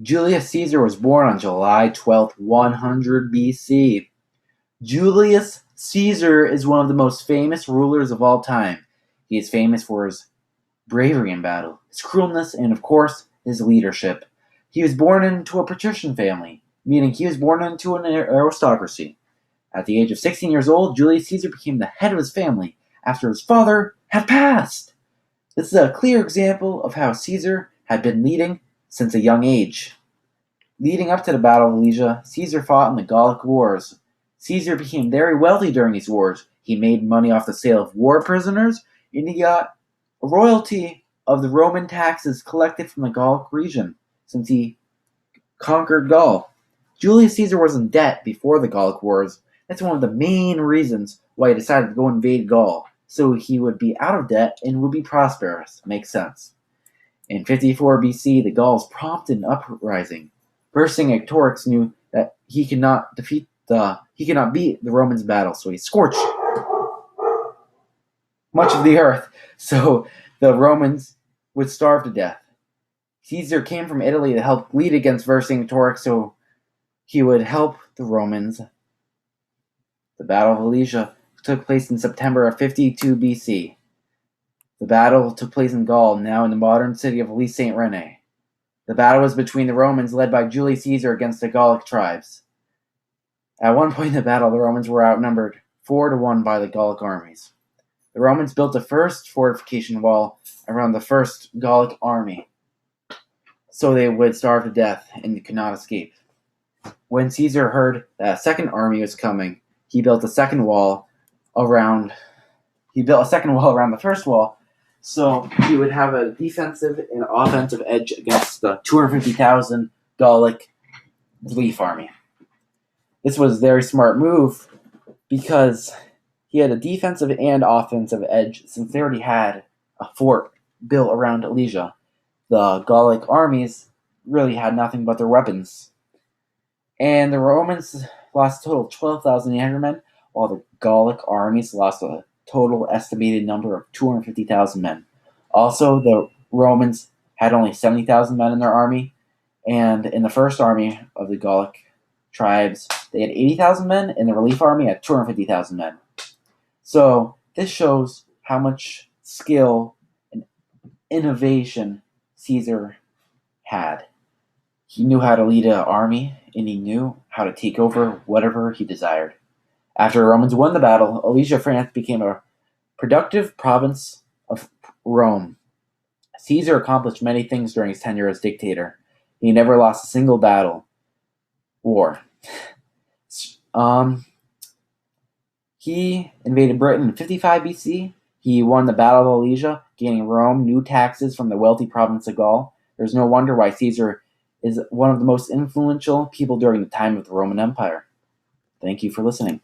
Julius Caesar was born on July 12th, 100 BC. Julius Caesar is one of the most famous rulers of all time. He is famous for his bravery in battle, his cruelness, and of course, his leadership. He was born into a patrician family, meaning he was born into an aristocracy. At the age of 16 years old, Julius Caesar became the head of his family after his father had passed. This is a clear example of how Caesar had been leading since a young age. Leading up to the Battle of Alesia, Caesar fought in the Gallic Wars. Caesar became very wealthy during these wars. He made money off the sale of war prisoners, and he got a royalty of the Roman taxes collected from the Gallic region, since he conquered Gaul. Julius Caesar was in debt before the Gallic Wars. That's one of the main reasons why he decided to go invade Gaul, so he would be out of debt and would be prosperous. Makes sense. In 54 BC, the Gauls prompted an uprising. Vercingetorix knew that he could not beat the Romans' battle, so he scorched much of the earth, so the Romans would starve to death. Caesar came from Italy to help lead against Vercingetorix, so he would help the Romans. The Battle of Alesia took place in September of 52 BC. The battle took place in Gaul, now in the modern city of Ely Saint Rene. The battle was between the Romans led by Julius Caesar against the Gallic tribes. At one point in the battle, the Romans were outnumbered 4-1 by the Gallic armies. The Romans built the first fortification wall around the first Gallic army, so they would starve to death and could not escape. When Caesar heard that a second army was coming, he built a second wall around the first wall, so he would have a defensive and offensive edge against the 250,000 Gallic relief army. This was a very smart move because he had a defensive and offensive edge since they already had a fort built around Alesia. The Gallic armies really had nothing but their weapons. And the Romans lost a total of 12,800 men, while the Gallic armies lost a total estimated number of 250,000 men. Also, the Romans had only 70,000 men in their army, and in the first army of the Gallic tribes, they had 80,000 men, and the relief army had 250,000 men. So, this shows how much skill and innovation Caesar had. He knew how to lead an army, and he knew how to take over whatever he desired. After the Romans won the battle, Alesia, France became a productive province of Rome. Caesar accomplished many things during his tenure as dictator. He never lost a single war. He invaded Britain in 55 BC. He won the Battle of Alesia, gaining Rome new taxes from the wealthy province of Gaul. There's no wonder why Caesar is one of the most influential people during the time of the Roman Empire. Thank you for listening.